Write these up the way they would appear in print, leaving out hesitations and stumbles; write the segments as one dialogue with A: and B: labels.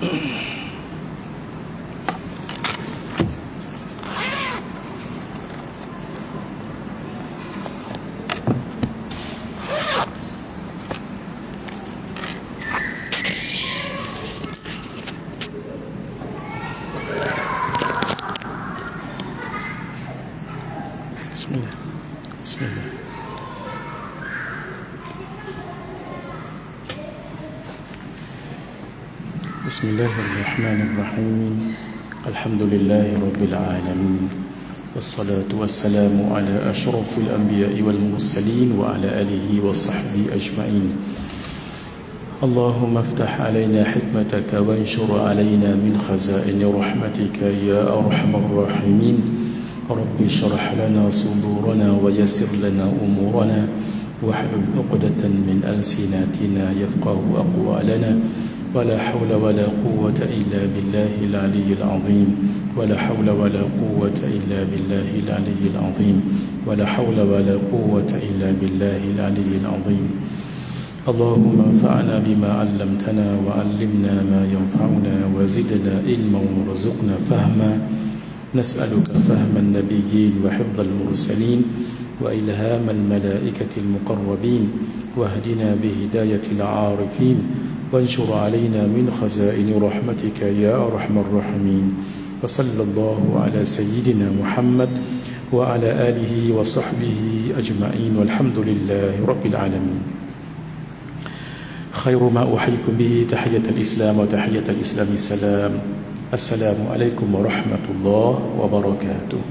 A: Bismillah. Bismillah. Bismillahirrahmanirrahim. Alhamdulillahi rabbil alamin. Wassalatu wassalamu ala asyrafil anbiya'i wal mursalin wa ala alihi wa sahbihi ajma'in. Allahumma aftah alaina hikmataka wa anshur alaina min khazaini rahmatika ya arhamar rahimin. Rabbi syrah lana sudurana wa yassir lana umurana wahlul 'uqdatan min alsinatina yafqahu aqwalana wala hawla wala quwwata illa billahil aliyyil azim wala hawla wala quwwata illa billahil aliyyil azim wala hawla wala quwwata illa billahil aliyyil azim. Allahumma anfa'na bima 'allamtana wa 'allimna ma yanfa'una wa zidna ilman warzuqna fahma. نسألك فهم النبيين وحفظ المرسلين وإلهام الملائكة المقربين واهدنا بهداية العارفين وانشر علينا من خزائن رحمتك يا أرحم الراحمين. وصلى الله على سيدنا محمد وعلى آله وصحبه أجمعين والحمد لله رب العالمين. خير ما أحييكم به تحية الإسلام وتحية الإسلام السلام. Assalamualaikum warahmatullahi wabarakatuh.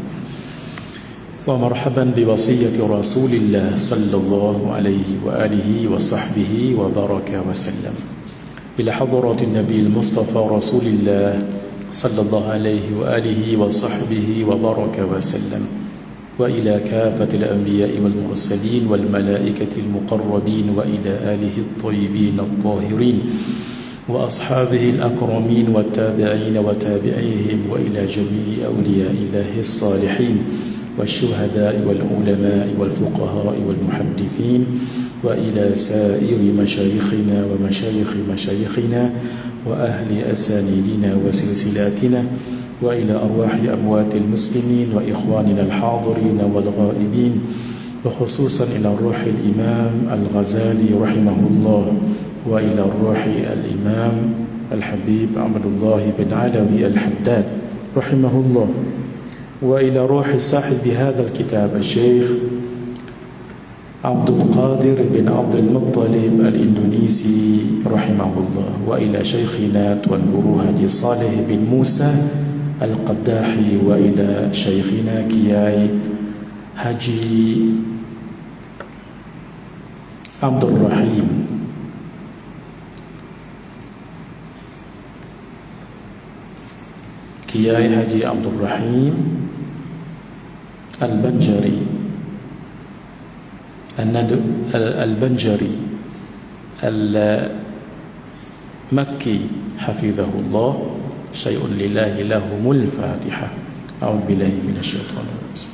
A: Wa marhaban bi wasiyati Rasulillah sallallahu alaihi wa alihi wa sahbihi wa baraka wa sallam. Ila hadratin Nabi al-Mustafa Rasulillah sallallahu alaihi wa alihi wa sahbihi wa baraka wa sallam. Wa ila kafatil anbiya'i wal mursalin wal malaikati al-muqarrabin wa ila alihi at-tayyibin at-tahirin وأصحابه الأكرمين والتابعين وتابعيهم وإلى جميع أولياء الله الصالحين والشهداء والعلماء والفقهاء والمحدثين وإلى سائر مشايخنا ومشايخ مشايخنا وأهل أسانيدنا وسلسلاتنا وإلى أرواح أموات المسلمين وإخواننا الحاضرين والغائبين وخصوصا إلى روح الإمام الغزالي رحمه الله وإلى روح الإمام الحبيب عبد الله بن علوي الحداد رحمه الله وإلى روح صاحب هذا الكتاب الشيخ عبد القادر بن عبد المطلب الإندونيسي رحمه الله وإلى شيخنا والجروح حاجي صالح بن موسى القداحي وإلى شيخنا كياي حاجي عبد الرحيم Kiai Haji Abdul Rahim Al-Banjari Al-Banjari Al-Makki Hafizahullah. Syai'un lillahi lahumul Fatiha. A'udzu billahi minasyaitonir rajim.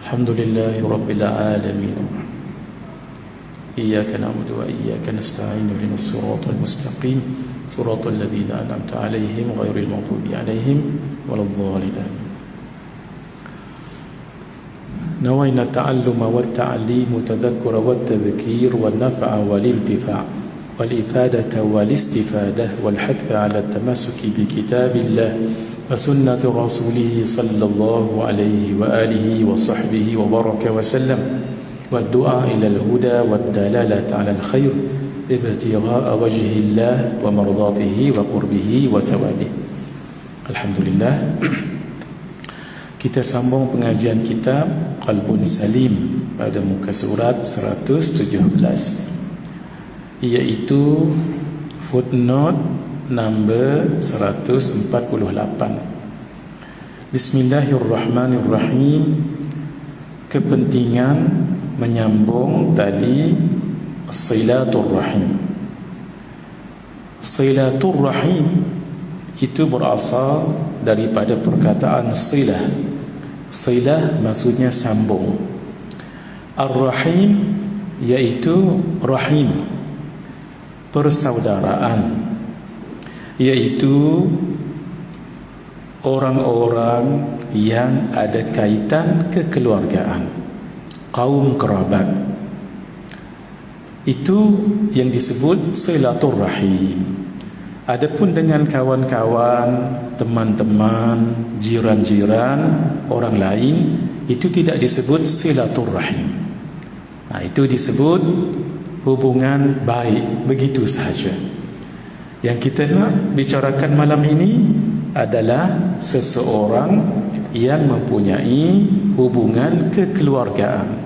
A: Alhamdulillahi rabbil alamin. Iyyaka na'budu wa iyyaka nasta'in. Ihdinas siratal mustaqim. صراط الذين أنعمت عليهم غير المغضوب عليهم ولا الضالين. نوينا التعلم والتعليم والتذكر والتذكير والنفع والانتفاع والإفادة والاستفادة والحث على التمسك بكتاب الله وسنة رسوله صلى الله عليه وآله وصحبه وبارك وسلم والدعاء إلى الهدى والدلالة على الخير ابتغاء وجه الله ومرضاته وقربه وثوابه. Alhamdulillah, kita sambung pengajian kitab Qalbun Salim pada muka surat 117, iaitu footnote number 148. Bismillahirrahmanirrahim. Kepentingan menyambung tali Silatul Rahim. Silatul Rahim itu berasal daripada perkataan silah. Silah maksudnya sambung. Ar-Rahim iaitu rahim, persaudaraan. iaitu orang-orang yang ada kaitan kekeluargaan, kaum kerabat. Itu yang disebut silaturrahim. Adapun dengan kawan-kawan, teman-teman, jiran-jiran, orang lain, itu tidak disebut silaturrahim. Itu disebut hubungan baik, begitu sahaja. Yang kita nak bicarakan malam ini adalah seseorang yang mempunyai hubungan kekeluargaan.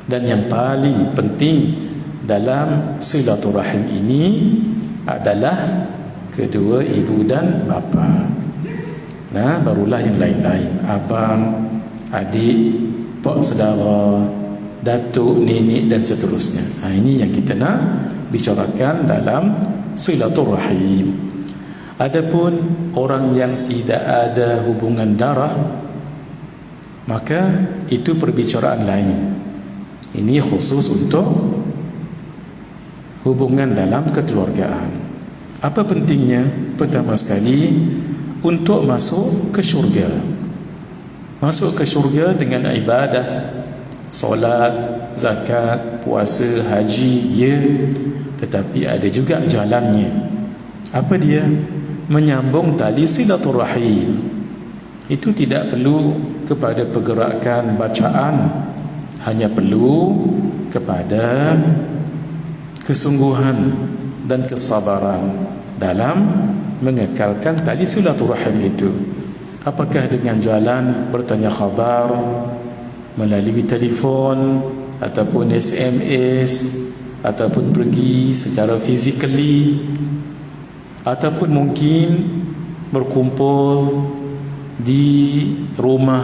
A: Dan yang paling penting dalam silaturahim ini adalah kedua ibu dan bapa. Barulah yang lain-lain, abang, adik, pak saudara, datuk, nenek dan seterusnya. Ini yang kita nak bicarakan dalam silaturahim. Adapun orang yang tidak ada hubungan darah, maka itu perbicaraan lain. Ini khusus untuk hubungan dalam kekeluargaan. Apa pentingnya? Pertama sekali, untuk masuk ke syurga. Masuk ke syurga dengan ibadah, solat, zakat, puasa, haji, ya. Tetapi ada juga jalannya. Apa dia? Menyambung tali silaturahim. Itu tidak perlu kepada pergerakan bacaan, hanya perlu kepada kesungguhan dan kesabaran dalam mengekalkan tali silaturahim itu. Apakah dengan jalan bertanya khabar melalui telefon ataupun SMS, ataupun pergi secara physically, ataupun mungkin berkumpul di rumah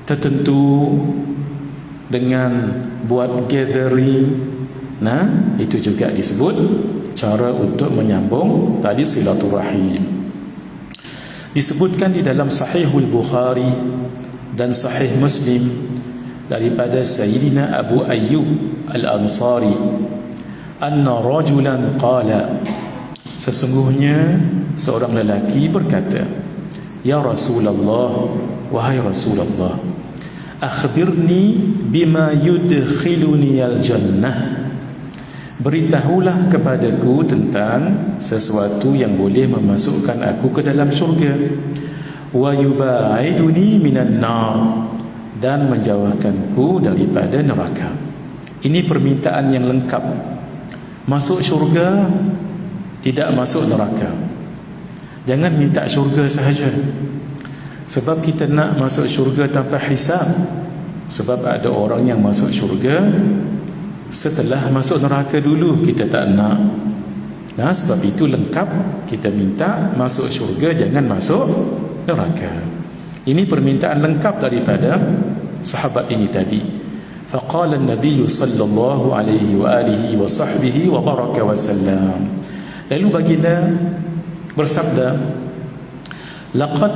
A: tertentu dengan buat gathering. Itu juga disebut cara untuk menyambung tali silaturahim. Disebutkan di dalam Sahihul Bukhari dan Sahih Muslim daripada Sayyidina Abu Ayyub Al-Ansari, anna rajulan qala, sesungguhnya seorang lelaki berkata, ya Rasulullah, wahai Rasulullah, akhbirni bima yudkhiluni al-jannah, beritahulah kepadaku tentang sesuatu yang boleh memasukkan aku ke dalam syurga, wa yubaiduni minan nar, dan menjauhkanku daripada neraka. Ini permintaan yang lengkap. Masuk syurga, tidak masuk neraka. Jangan minta syurga sahaja, sebab kita nak masuk syurga tanpa hisab. Sebab ada orang yang masuk syurga setelah masuk neraka dulu, kita tak nak. Sebab itu lengkap, kita minta masuk syurga, jangan masuk neraka. Ini permintaan lengkap daripada sahabat ini tadi. Faqala an-nabiy sallallahu alaihi wa alihi wa sahbihi wa baraka wa sallam. Lalu baginda bersabda, laqad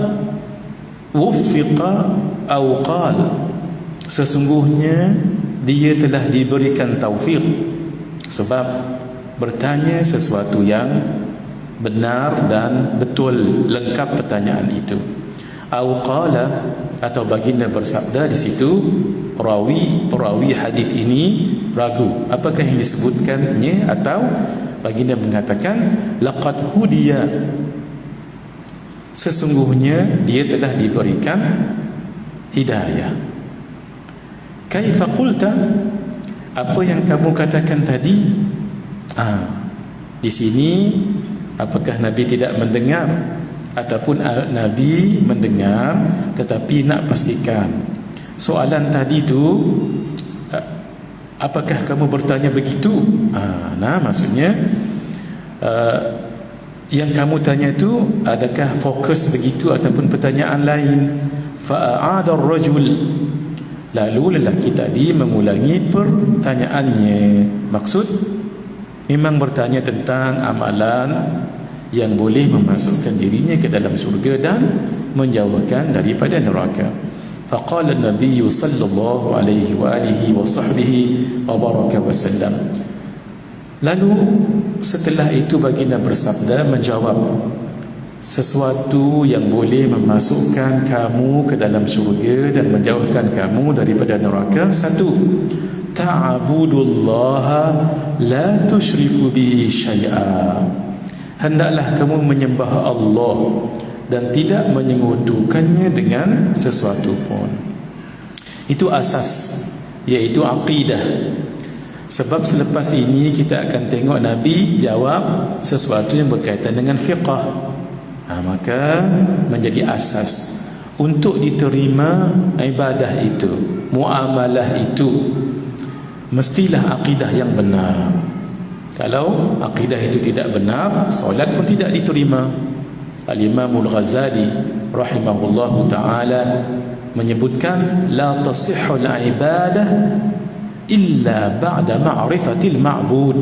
A: wuffiqa aw qala, sesungguhnya dia telah diberikan taufik, sebab bertanya sesuatu yang benar dan betul, lengkap pertanyaan itu. Aw qala, atau baginda bersabda, di situ perawi hadis ini ragu apakah yang disebutkannya, atau baginda mengatakan laqad hudiya, sesungguhnya dia telah diberikan hidayah. Kaifa qulta, apa yang kamu katakan tadi? Di sini apakah Nabi tidak mendengar ataupun Nabi mendengar tetapi nak pastikan soalan tadi tu, apakah kamu bertanya begitu? Maksudnya yang kamu tanya tu adakah fokus begitu ataupun pertanyaan lain? Fa'ada ar-rajul, lalu lelaki tadi mengulangi pertanyaannya. Maksud memang bertanya tentang amalan yang boleh memasukkan dirinya ke dalam syurga dan menjauhkan daripada neraka. Faqala an-nabiy sallallahu alaihi wa alihi wa sahbihi wa baraka wa sallam, lalu setelah itu baginda bersabda menjawab, sesuatu yang boleh memasukkan kamu ke dalam syurga dan menjauhkan kamu daripada neraka. Satu, ta'budullaha la tusyriku bihi syai'a. Hendaklah kamu menyembah Allah dan tidak menyekutukannya dengan sesuatu pun. Itu asas, iaitu akidah. Sebab selepas ini kita akan tengok Nabi jawab sesuatu yang berkaitan dengan fiqh. Maka menjadi asas untuk diterima ibadah itu, muamalah itu, mestilah akidah yang benar. Kalau akidah itu tidak benar, solat pun tidak diterima. Al-Imam Al-Ghazali rahimahullahu ta'ala menyebutkan, la tasihhul ibadah illa ba'da ma'rifatil ma'bud.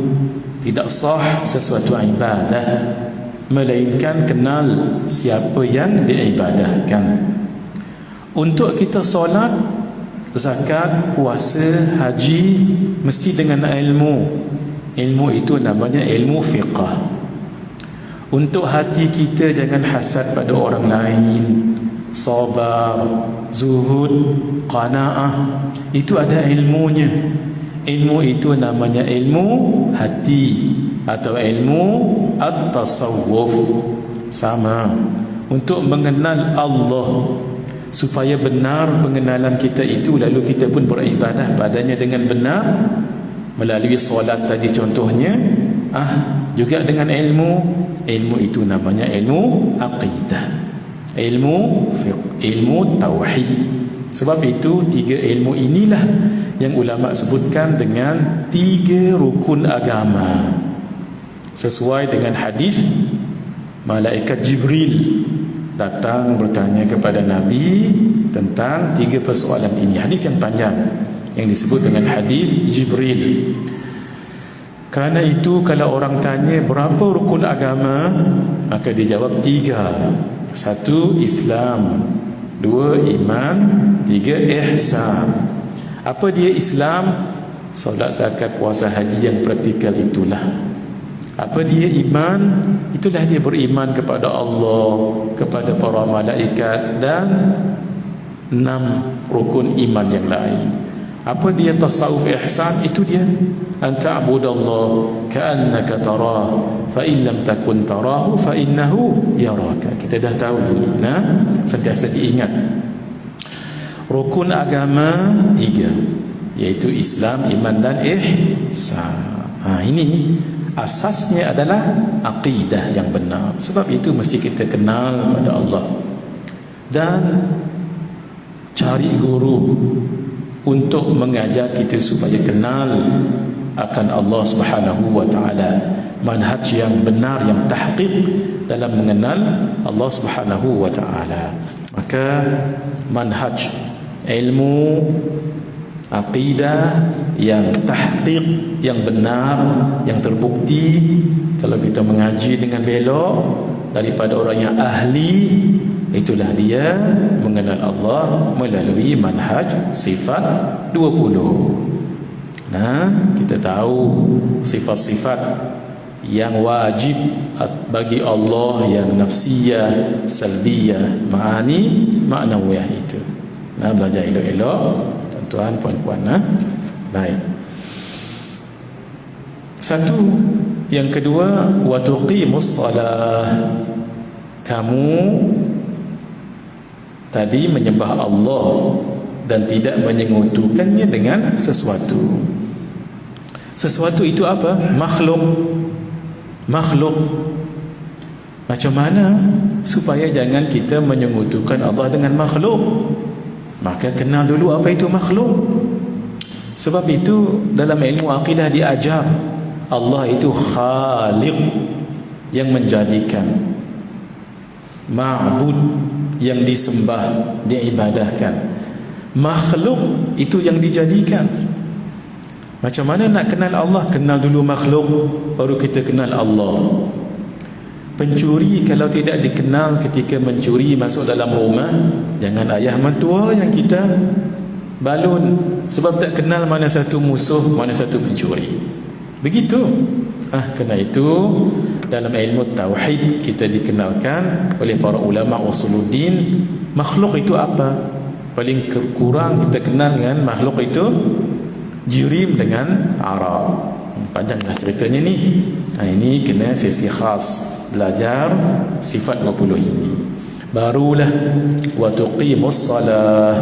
A: Tidak sah sesuatu ibadah melainkan kenal siapa yang diibadahkan. Untuk kita solat, zakat, puasa, haji mesti dengan ilmu. Ilmu itu namanya ilmu fiqh. Untuk hati kita jangan hasad pada orang lain, sabar, zuhud, qanaah, itu ada ilmunya. Ilmu itu namanya ilmu hati atau ilmu at-tasawwuf. Sama, untuk mengenal Allah, supaya benar pengenalan kita itu, lalu kita pun beribadah padanya dengan benar melalui solat tadi contohnya, juga dengan ilmu. Ilmu itu namanya ilmu aqidah, ilmu fiqh, ilmu tauhid. Sebab itu tiga ilmu inilah yang ulama sebutkan dengan tiga rukun agama, sesuai dengan hadis malaikat Jibril datang bertanya kepada Nabi tentang tiga persoalan ini. Hadis yang panjang yang disebut dengan hadis Jibril. Kerana itu kalau orang tanya berapa rukun agama, maka dijawab tiga. Satu, Islam. Dua, iman. Tiga, ihsan. Apa dia Islam? Solat, zakat, puasa, haji yang praktikal itulah. Apa dia iman? Itulah dia beriman kepada Allah, kepada para malaikat dan 6 rukun iman yang lain. Apa dia tasawuf ihsan? Itu dia anta'budallah ka'annaka tarah fa in lam takun tarahu fa innahu yaraka. Kita dah tahu ini, sentiasa diingat. Rukun agama 3, iaitu Islam, iman dan ihsan. Ini asasnya adalah akidah yang benar. Sebab itu mesti kita kenal pada Allah dan cari guru untuk mengajar kita supaya kenal akan Allah Subhanahu wa taala, manhaj yang benar, yang tahqiq dalam mengenal Allah Subhanahu wa taala. Maka manhaj ilmu akidah yang tahqiq, yang benar, yang terbukti, kalau kita mengaji dengan belok daripada orang yang ahli, itulah dia mengenal Allah melalui manhaj sifat 20. Kita tahu sifat-sifat yang wajib bagi Allah, yang nafsiyah, salbiyah, ma'ani, ma'nawiyah itu. Belajar elok-elok tuan, puan-puan. Baik. Satu. Yang kedua, wa tuqimus salah. Kamu tadi menyembah Allah dan tidak menyekutukannya dengan sesuatu. Sesuatu itu apa? Makhluk. Makhluk. Macam mana supaya jangan kita menyekutukan Allah dengan makhluk? Maka kenal dulu apa itu makhluk. Sebab itu dalam ilmu akidah diajar Allah itu khaliq, yang menjadikan, ma'bud, yang disembah, diibadahkan. Makhluk itu yang dijadikan. Macam mana nak kenal Allah? Kenal dulu makhluk, baru kita kenal Allah. Pencuri kalau tidak dikenal ketika mencuri masuk dalam rumah, jangan ayah mentua yang kita balun, sebab tak kenal mana satu musuh, mana satu pencuri. Begitu. Kerana itu dalam ilmu tauhid kita dikenalkan oleh para ulama usuluddin, makhluk itu apa? Paling kurang kita kenal dengan makhluk itu jirim dengan Arab. Panjanglah ceritanya ni. Ini kena sesi khas belajar sifat 20 ini. Barulah wa tuqimus salah.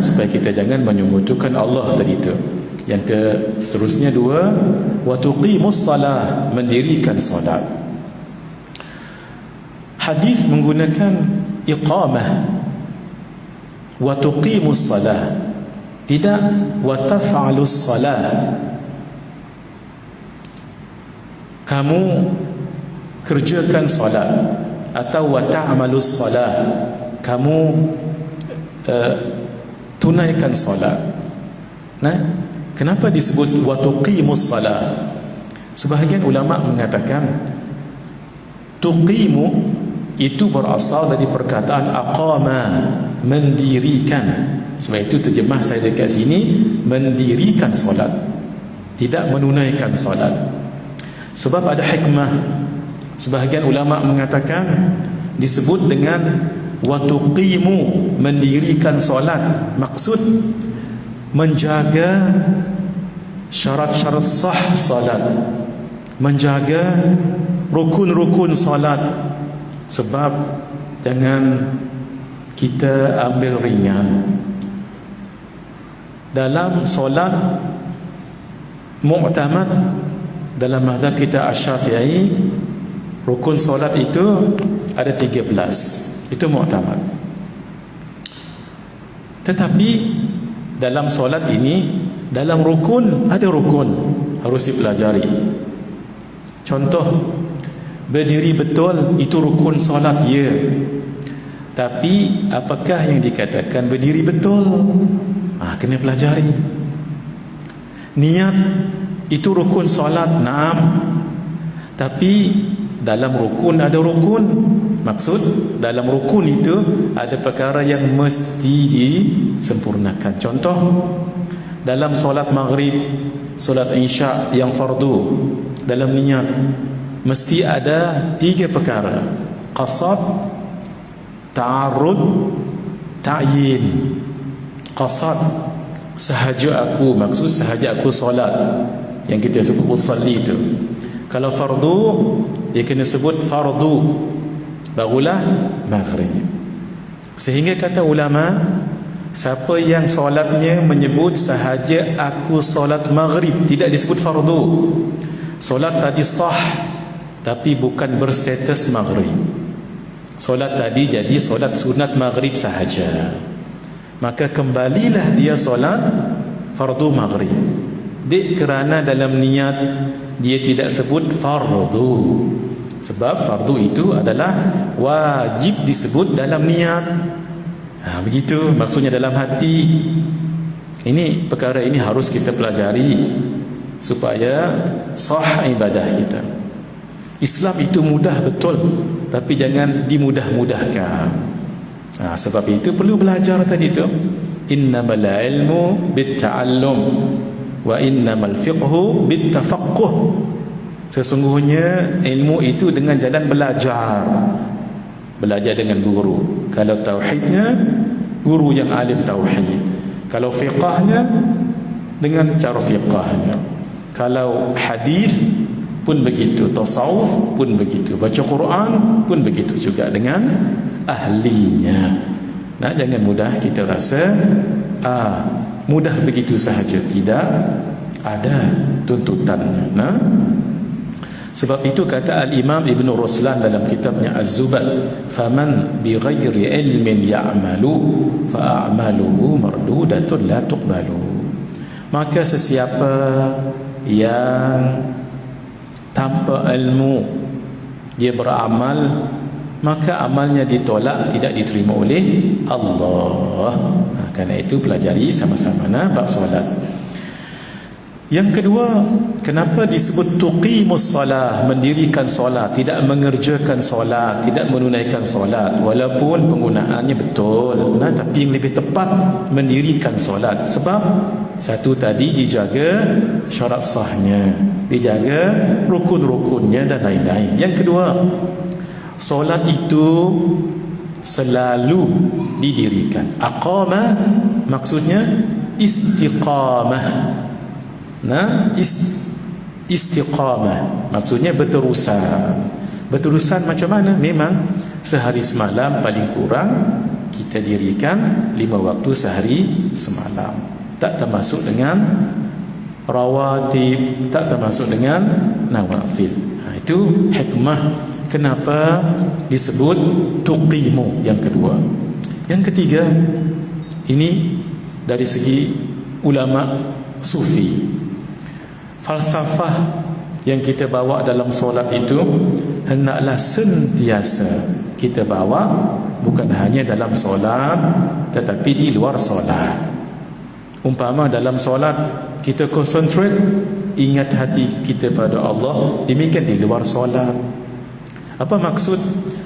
A: Supaya kita jangan menyekutukan Allah tadi tu. Yang seterusnya 2, wa tuqimus salah, mendirikan solat. Hadis menggunakan iqamah, wa tuqimus salah, tidak wa taf'alus salah, kamu kerjakan solat, atau wa ta'malus salah, kamu tunaikan solat. Kenapa disebut wa tuqimus salah? Sebahagian ulama mengatakan tuqimu itu berasal dari perkataan aqama, mendirikan. Sebab itu terjemah saya dekat sini, mendirikan solat, tidak menunaikan solat. Sebab ada hikmah. Sebahagian ulama mengatakan disebut dengan wa tuqimu, mendirikan solat, maksud menjaga syarat-syarat sah salat, menjaga rukun-rukun salat. Sebab jangan kita ambil ringan dalam solat mu'tamad. Dalam mazhab kita Asy-Syafi'i, rukun solat itu ada 13. Itu mu'tamad. Tetapi dalam solat ini, dalam rukun ada rukun harus dipelajari. Contoh, berdiri betul itu rukun solat, ya. Tapi apakah yang dikatakan berdiri betul? Kena pelajari. Niat itu rukun solat, naam. Tapi dalam rukun ada rukun. Maksud dalam rukun itu ada perkara yang mesti disempurnakan. Contoh, dalam solat maghrib, solat isya yang fardu, dalam niat mesti ada 3 perkara: qasad, ta'arud, ta'yin. Qasad, sahaja aku, maksud sahaja aku solat, yang kita sebut usalli itu. Kalau fardu, dia kena sebut fardu, barulah maghrib. Sehingga kata ulama, siapa yang solatnya menyebut sahaja aku solat maghrib, tidak disebut fardu, solat tadi sah tapi bukan berstatus maghrib. Solat tadi jadi solat sunat maghrib sahaja, maka kembalilah dia solat fardu maghrib. Kerana dalam niat dia tidak sebut fardu. Sebab fardu itu adalah wajib disebut dalam niat. Begitu maksudnya dalam hati. Ini perkara ini harus kita pelajari supaya sah ibadah kita. Islam itu mudah betul, tapi jangan dimudah-mudahkan. Sebab itu perlu belajar tadi itu. Innamal ilmu bitta'allum wa innamal fiqhu bittafaqquh. Sesungguhnya ilmu itu dengan jalan belajar. Belajar dengan guru. Kalau tauhidnya, guru yang alim tauhid. Kalau fiqahnya, dengan cara fiqahnya. Kalau hadis pun begitu, tasawuf pun begitu, baca Quran pun begitu juga dengan ahlinya. Jangan mudah kita rasa mudah begitu sahaja. Tidak, ada tuntutannya. Sebab itu kata Al-Imam Ibn Ruslan dalam kitabnya Az-Zubad, faman bighairi ilmin ya'malu fa'amaluhu mardudatun la tuqbalu. Maka sesiapa yang tanpa ilmu dia beramal, maka amalnya ditolak, tidak diterima oleh Allah. Kerana itu pelajari sama-sama bab solat. Yang kedua, kenapa disebut tuqimus salah, mendirikan solat, tidak mengerjakan solat, tidak menunaikan solat, walaupun penggunaannya betul, tapi yang lebih tepat mendirikan solat. Sebab satu tadi dijaga syarat sahnya, dijaga rukun-rukunnya dan lain-lain. Yang kedua, solat itu selalu didirikan. Aqama maksudnya istiqamah. Istiqamah maksudnya berterusan. Berterusan macam mana? Memang sehari semalam paling kurang kita dirikan 5 waktu sehari semalam. Tak termasuk dengan rawatib, tak termasuk dengan nawafil. Itu hikmah kenapa disebut tuqimu yang kedua. Yang ketiga, ini dari segi ulama sufi, falsafah yang kita bawa dalam solat itu hendaklah sentiasa kita bawa, bukan hanya dalam solat tetapi di luar solat. Umpama dalam solat kita concentrate, ingat hati kita pada Allah, demikian di luar solat. Apa maksud?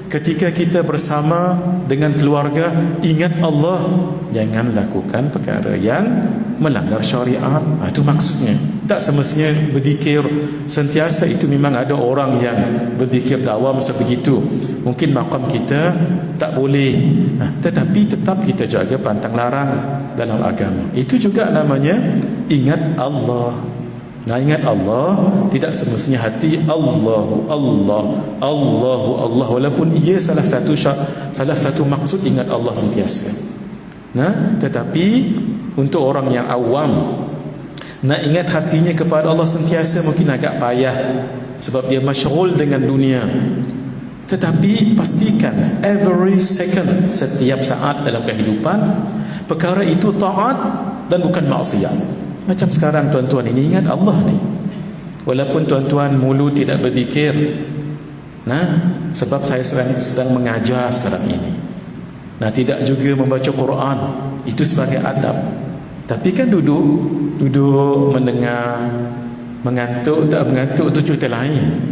A: Ketika kita bersama dengan keluarga, ingat Allah, jangan lakukan perkara yang melanggar syariat. Itu maksudnya. Tak semestinya berzikir sentiasa. Itu memang ada orang yang berzikir dawam sebegitu. Mungkin makam kita tak boleh, tetapi tetap kita jaga pantang larang dalam agama. Itu juga namanya ingat Allah. Ingat Allah tidak semestinya hati Allahu Allah, walaupun ia salah satu maksud ingat Allah sentiasa. Tetapi untuk orang yang awam nak ingat hatinya kepada Allah sentiasa mungkin agak payah, sebab dia masyghul dengan dunia. Tetapi pastikan every second, setiap saat dalam kehidupan, perkara itu taat dan bukan maksiat. Macam sekarang tuan-tuan ini ingat Allah ni, walaupun tuan-tuan mulut tidak berzikir, sebab saya sedang mengajar sekarang ini, tidak juga membaca Quran, itu sebagai adab. Tapi kan duduk mendengar, mengantuk tak mengantuk itu cerita lain,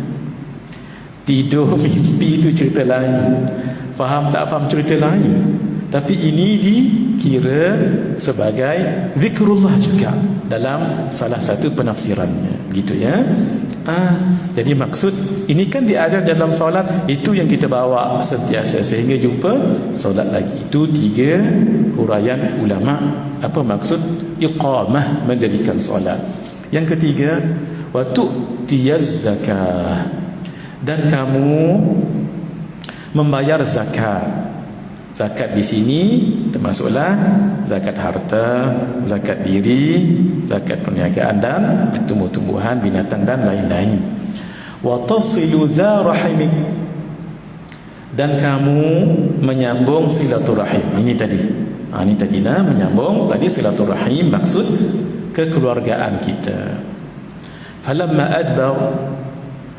A: tidur mimpi itu cerita lain, faham tak faham cerita lain. Tapi ini dikira sebagai zikrullah juga dalam salah satu penafsirannya, begitu ya. Jadi maksud ini kan diajar dalam solat, itu yang kita bawa sentiasa sehingga jumpa solat lagi. Itu 3 huraian ulama apa maksud iqamah, mendirikan solat. Yang ketiga, wa tu'tiyaz zakah, dan kamu membayar zakat. Zakat di sini termasuklah zakat harta, zakat diri, zakat perniagaan dan tumbuh-tumbuhan, binatang dan lain-lain. Wa tasilu dza rahimik, dan kamu menyambung silaturahim. Ini tadi. Menyambung tadi silaturahim, maksud kekeluargaan kita. Falamma adbar,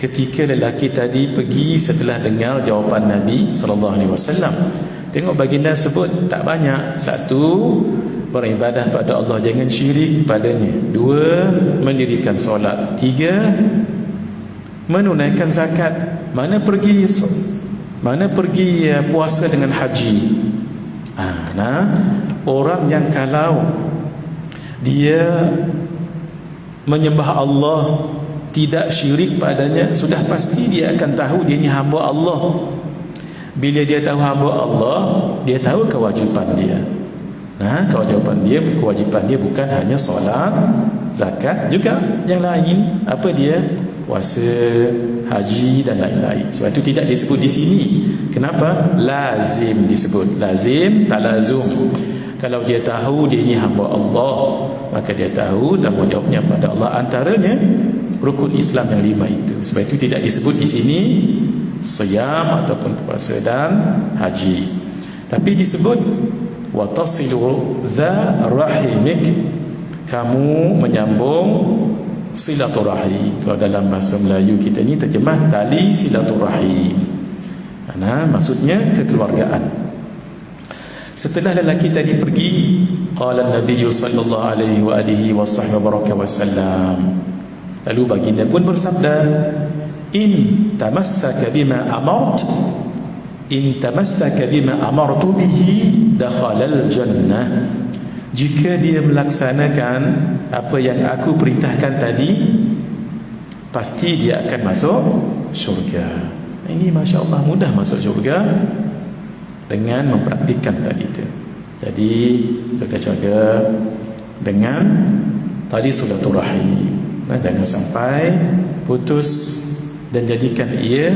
A: ketika lelaki tadi pergi setelah dengar jawapan Nabi SAW, tengok baginda sebut tak banyak. 1, beribadah pada Allah, jangan syirik padanya. 2, mendirikan solat. 3, menunaikan zakat. Mana pergi puasa dengan haji. Orang yang kalau dia menyembah Allah, tidak syirik padanya, sudah pasti dia akan tahu dia ni hamba Allah. Bila dia tahu hamba Allah, dia tahu kewajipan dia. Kewajipan dia bukan hanya solat, zakat, juga yang lain. Apa dia? Puasa, haji dan lain-lain. Sebab itu tidak disebut di sini. Kenapa? Lazim disebut. Lazim, talazum. Kalau dia tahu dia ini hamba Allah, maka dia tahu tanggungjawabnya pada Allah. Antaranya rukun Islam yang 5 itu. Sebab itu tidak disebut di sini siyam ataupun puasa dan haji, tapi disebut wa tasilu dza rahimik, kamu menyambung silaturahim. Kalau dalam bahasa Melayu kita ni terjemah tali silaturahim, maksudnya kekeluargaan. Setelah lelaki tadi pergi, qala Nabi sallallahu alaihi wasallam, lalu baginda pun bersabda, in tamassaka bima amartu bihi dakhalal jannah, jika dia melaksanakan apa yang aku perintahkan tadi, pasti dia akan masuk syurga. Ini Masya Allah mudah masuk syurga dengan mempraktikkan tadi itu. Jadi jaga-jaga dengan tali silaturahim. Jangan sampai putus, dan jadikan ia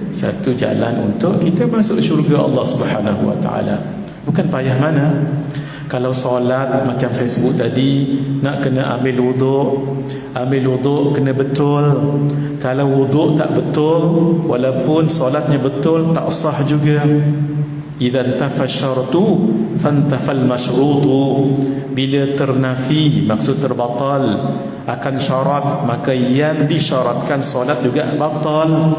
A: satu jalan untuk kita masuk syurga Allah Subhanahu wa taala. Bukan payah mana. Kalau solat macam saya sebut tadi, nak kena ambil wuduk kena betul. Kalau wuduk tak betul, walaupun solatnya betul, tak sah juga. Idza intafa syartu fantafal masyrutu. Bila ternafi, maksud terbatal akan syarat, maka yang disyaratkan solat juga batal.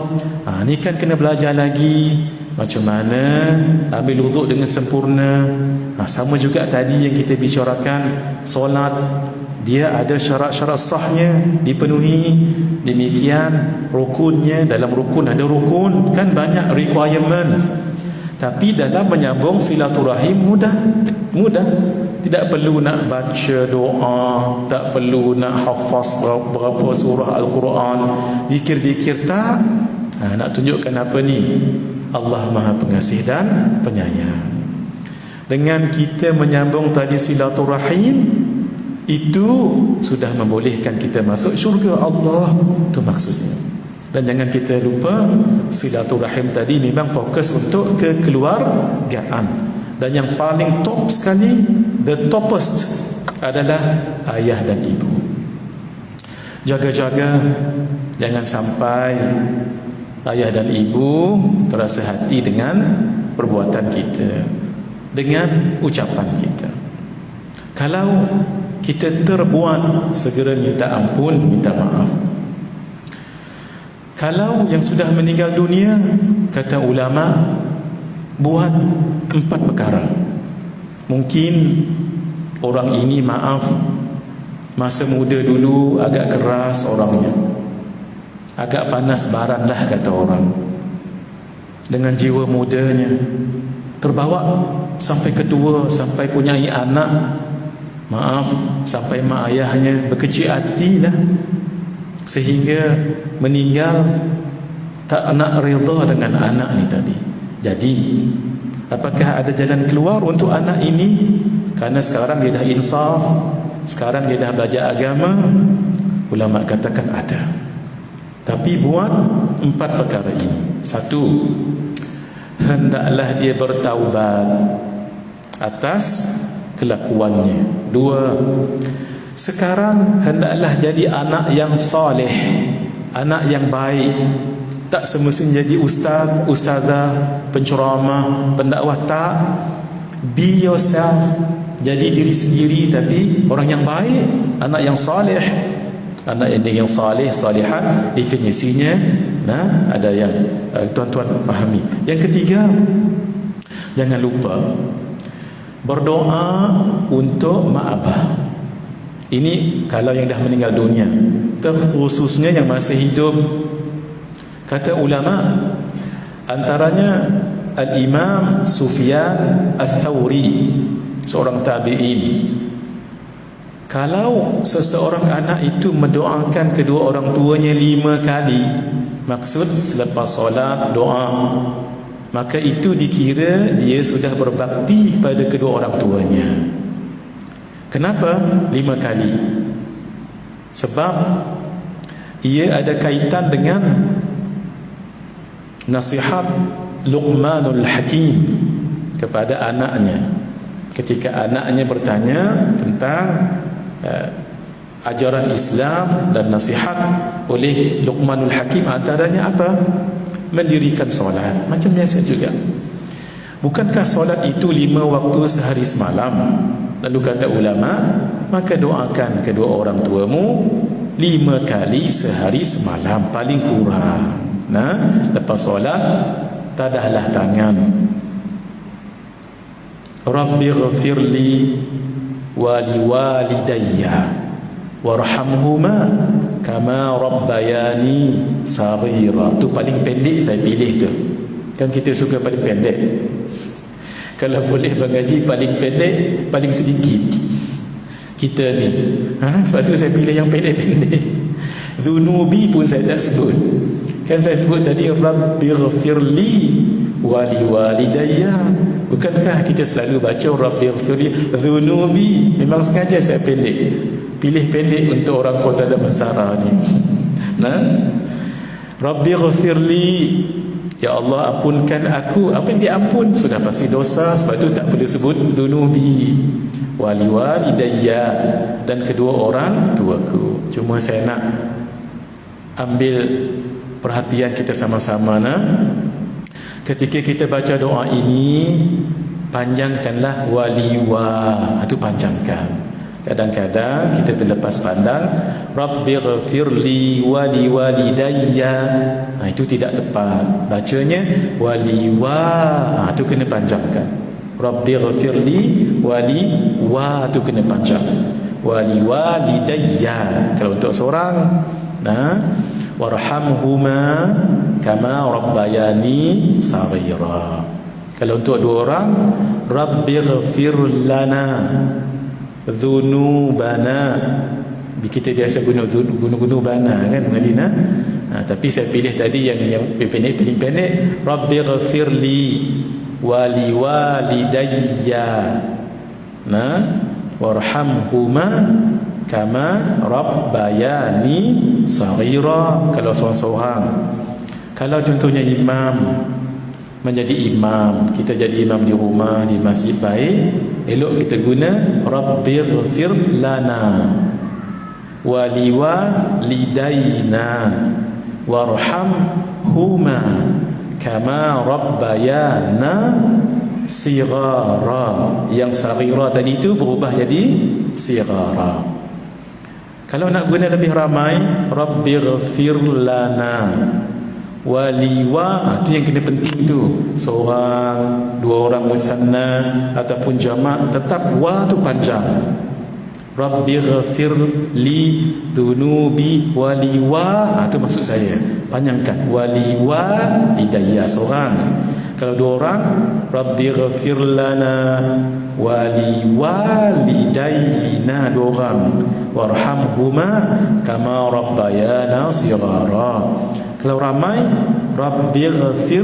A: Ni kan kena belajar lagi macam mana ambil wuduk dengan sempurna. Sama juga tadi yang kita bicarakan, solat dia ada syarat-syarat sahnya dipenuhi. Demikian rukunnya, dalam rukun ada rukun, kan banyak requirement. Tapi dalam menyambung silaturahim mudah. Tidak perlu nak baca doa, tak perlu nak hafaz berapa surah Al-Quran, zikir-zikir tak. Nak tunjukkan apa ni? Allah Maha Pengasih dan Penyayang. Dengan kita menyambung tadi silaturahim, itu sudah membolehkan kita masuk syurga Allah. Itu maksudnya. Dan jangan kita lupa, silaturahim tadi memang fokus untuk kekeluargaan. Dan yang paling top sekali, the toppest, adalah ayah dan ibu. Jaga-jaga jangan sampai ayah dan ibu terasa hati dengan perbuatan kita, dengan ucapan kita. Kalau kita terbuat, segera minta ampun, minta maaf. Kalau yang sudah meninggal dunia, kata ulama, buat 4 perkara. Mungkin orang ini maaf, masa muda dulu agak keras orangnya, agak panas baran lah kata orang. Dengan jiwa mudanya terbawa sampai ketua, sampai punyai anak, maaf, sampai mak ayahnya berkecil hati lah, sehingga meninggal tak nak redha dengan anak ni tadi. Jadi apakah ada jalan keluar untuk anak ini? Karena sekarang dia dah insaf, sekarang dia dah belajar agama. Ulama katakan ada. Tapi buat 4 perkara ini. 1, hendaklah dia bertaubat atas kelakuannya. 2, sekarang hendaklah jadi anak yang soleh, anak yang baik. Tak semestinya jadi ustaz, ustazah, penceramah, pendakwah. Tak. Be yourself. Jadi diri sendiri, tapi orang yang baik, anak yang soleh. Anak yang soleh, salihat, definisinya ada yang tuan-tuan fahami. Yang ketiga, jangan lupa berdoa untuk mak abah. Ini kalau yang dah meninggal dunia, terkhususnya yang masih hidup. Kata ulama, antaranya Al-Imam Sufyan Al-Thawri, seorang tabi'in. Kalau seseorang anak itu mendoakan kedua orang tuanya 5 kali, maksud selepas solat doa, maka itu dikira dia sudah berbakti kepada kedua orang tuanya. Kenapa 5 kali? Sebab ia ada kaitan dengan nasihat Luqmanul Hakim kepada anaknya. Ketika anaknya bertanya tentang ajaran Islam dan nasihat oleh Luqmanul Hakim, antaranya apa? Mendirikan solat. Macam biasa juga. Bukankah solat itu 5 waktu sehari semalam? Lalu kata ulama, maka doakan kedua orang tuamu 5 kali sehari semalam paling kurang. Lepas solat tadahlah tangan, Rabbi ghafirli wa liwalidayya warhamhuma kama rabbayani saghira. Tu paling pendek saya pilih tu. Kan kita suka paling pendek. Kalau boleh mengaji paling pendek, paling sedikit kita ni. Sebab tu saya pilih yang pendek-pendek. Dhunubi pun saya tak sebut. Kan saya sebut tadi Rabbighfirli wali walidayya. Bukankah kita selalu baca Rabbighfirli dhunubi? Memang sengaja saya pilih pendek untuk orang Kota Damansara ni. Nah, Rabbighfirli, ya Allah ampunkan aku. Apa yang diampun? Sudah pasti dosa, sebab tu tak perlu sebut dhunubi. Wali walidayya, dan kedua orang tuaku. Cuma saya nak ambil perhatian kita sama-sama, nah. Ketika kita baca doa ini, panjangkanlah waliwa, itu panjangkan. Kadang-kadang kita terlepas pandang Rabbighfirli wali walidayya, itu tidak tepat. Bacanya waliwa, itu kena panjangkan. Rabbighfirli wali wa, tu kena panjang. Wali walidayya kalau untuk seorang. Nah, warhamhuma kama rabbayani saghira. Kalau untuk dua orang, Rabbighfir lana dzunubana. Kita biasa guna dzunubana kan Madinah. Tapi saya pilih tadi yang paling pendek, Rabbighfirli wali walidayya, nah, warhamhuma kama rabbayani saghira. Kalau seorang-seorang. Kalau contohnya imam, menjadi imam, kita jadi imam di rumah, di masjid, baik, elok kita guna Rabbighfir lana wali walidayna warhamhuma kama rabbayana sighara. Yang saghira tadi itu berubah jadi sighara. Kalau nak guna lebih ramai, Rabbighfir lana waliwa, itu yang kena penting tu. Seorang, dua orang musanna ataupun jamak, tetap wa tu panjang. Rabbighfir li dhunubi waliwa, itu maksud saya, panjangkan. Waliwa lidayya, seorang. Kalau dua orang, Rabbighfir lana waliwalidayna, dua orang. Warhamhuma kama rabbayana sighara. Kalau ramai, Rabbighfir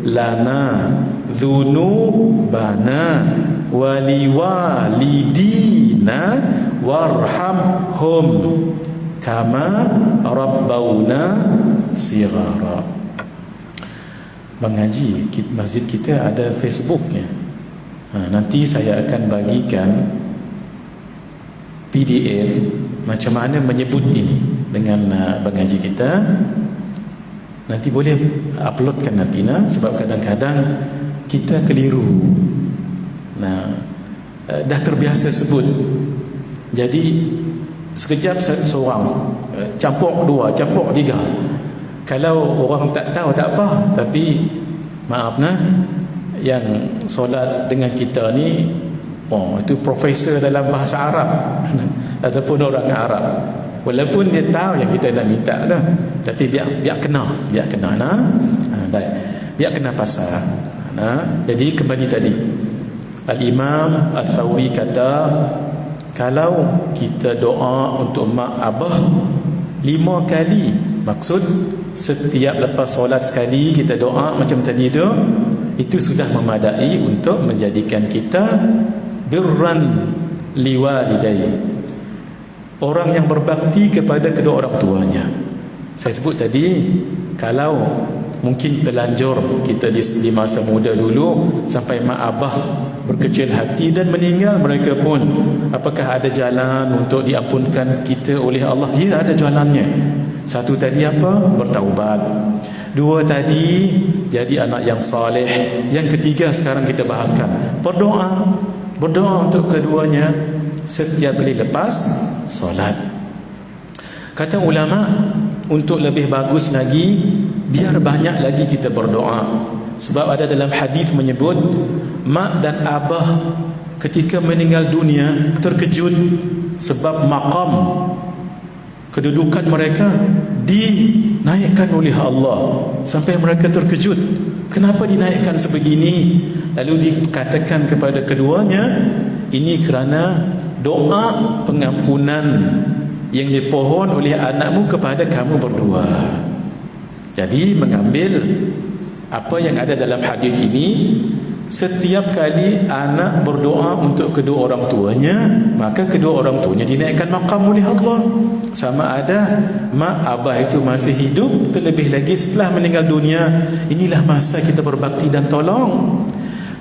A: lana dhunubana waliwalidina warhamhum kama rabbawna sighara. Mengaji masjid kita ada Facebooknya. Nanti saya akan bagikan PDF macam mana menyebut ini dengan mengaji kita. Nanti boleh uploadkan nanti, sebab kadang-kadang kita keliru. Dah terbiasa sebut, jadi sekejap seorang, campur dua, campur tiga. Kalau orang tak tahu tak apa, tapi maaf yang solat dengan kita ni, itu profesor dalam bahasa Arab ataupun orang Arab. Walaupun dia tahu yang kita nak minta dah, tapi biar kena baik, biar kena pasal. Jadi kembali tadi, Al-Imam Al-Thawri kata, kalau kita doa untuk mak abah 5 kali, maksud setiap lepas solat sekali kita doa macam tadi itu sudah memadai untuk menjadikan kita birran liwalidayhi, orang yang berbakti kepada kedua orang tuanya. Saya sebut tadi, kalau mungkin pelanjur kita di masa muda dulu sampai mak abah berkecil hati dan meninggal mereka pun, apakah ada jalan untuk diampunkan kita oleh Allah? Ya, ada jalannya. Satu tadi apa? Bertaubat. Dua tadi, jadi anak yang saleh. Yang ketiga sekarang kita bahaskan, berdoa untuk keduanya setiap kali lepas solat. Kata ulama, untuk lebih bagus lagi, biar banyak lagi kita berdoa. Sebab ada dalam hadis menyebut, mak dan abah ketika meninggal dunia terkejut sebab maqam, kedudukan mereka dinaikkan oleh Allah, sampai mereka terkejut. Kenapa dinaikkan sebegini? Lalu dikatakan kepada keduanya, ini kerana doa pengampunan yang dipohon oleh anakmu kepada kamu berdua. Jadi mengambil apa yang ada dalam hadis ini, setiap kali anak berdoa untuk kedua orang tuanya, maka kedua orang tuanya dinaikkan maqam oleh Allah. Sama ada mak abah itu masih hidup, terlebih lagi setelah meninggal dunia, inilah masa kita berbakti dan tolong.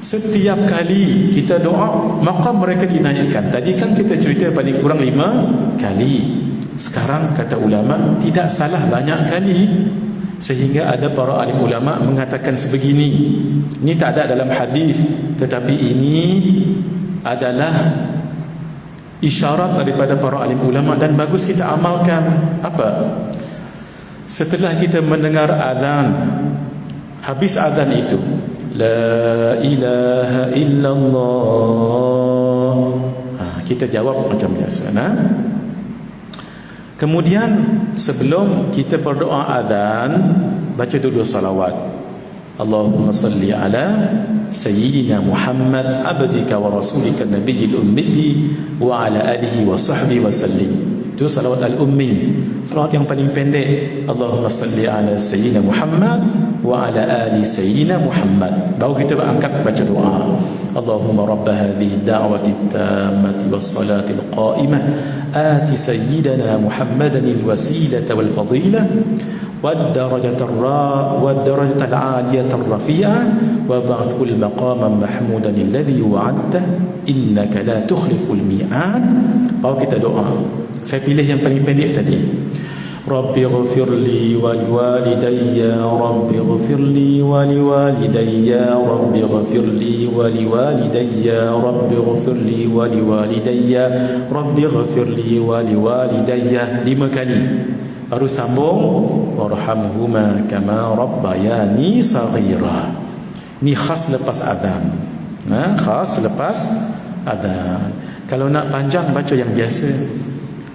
A: Setiap kali kita doa, maqam mereka dinaikkan. Tadi kan kita cerita paling kurang 5 kali. Sekarang kata ulama tidak salah banyak kali. Sehingga ada para alim ulama mengatakan sebegini. Ini tak ada dalam hadis, tetapi ini adalah isyarat daripada para alim ulama dan bagus kita amalkan. Apa? Setelah kita mendengar azan, habis azan itu, la ilaha illallah, kita jawab macam biasa. Kemudian sebelum kita berdoa azan, baca dulu salawat. Allahumma salli ala sayyidina Muhammad abdika wa rasulika nabiyil ummi wa ala alihi wa sahbihi wa sallim. Itu salawat al-ummi, salawat yang paling pendek. Allahumma salli ala sayyidina Muhammad wa ala ali sayyidina Muhammad. Baru kita angkat baca doa. Allahumma rabb hadhihi ad-da'wati at-tammati was-salati al-qa'imah آت سيدنا محمدا الوسيلة والفضيلة والدرجة العالية الرفيعة وابعثه المقاما محمودا الذي وعدته إنك لا تخلف الميعاد. Baru kita doa. Saya pilih yang paling pendek tadi. Rabbi ghfirli wa liwalidayya, Rabbi ghfirli wa liwalidayya, Rabbi ghfirli wa liwalidayya, Rabbi ghfirli wa liwalidayya, Rabbi ghfirli wa liwalidayya. 5 kali. Baru sambung warhamhuma kama rabbayani saghira. Ini khas lepas adhan. Khas lepas adhan. Kalau nak panjang baca yang biasa.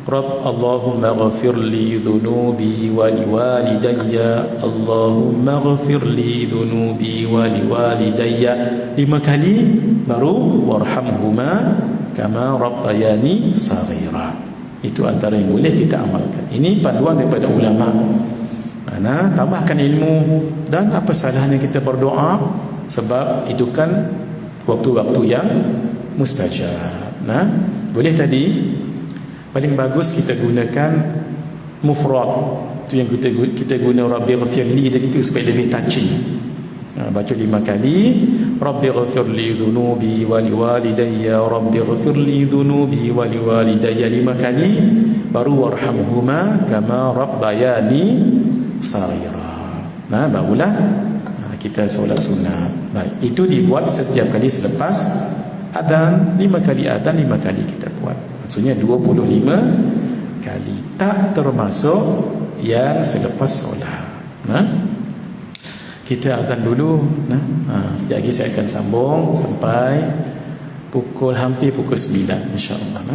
A: Rabb Allahumma ghafirli dhunubi wa liwalidayya, Allahumma ghafirli dhunubi wa liwalidayya. 5 kali. Baru warhamhuma kama rabbayani saghira. Itu antara yang boleh kita amalkan. Ini panduan daripada ulama. Tambahkan ilmu. Dan apa salahnya kita berdoa, sebab itu kan waktu-waktu yang mustajab. Boleh tadi. Paling bagus kita gunakan mufrad. Itu yang kita guna Rabbi ghafirli tadi, itu supaya lebih touching. Baca 5 kali. Rabbi ghafirli dhunubi wa liwalidayya, Rabbi ghafirli dhunubi wa liwalidayya 5 kali. Baru warhamhuma kama rabbayani saghira. Barulah kita solat sunat. Baik, itu dibuat setiap kali selepas adhan. 5 kali adhan, 5 kali kita buat. Maksudnya 25 kali. Tak termasuk yang selepas solat. Kita azan dulu. Sekejap lagi saya akan sambung sampai hampir pukul 9 insya-Allah.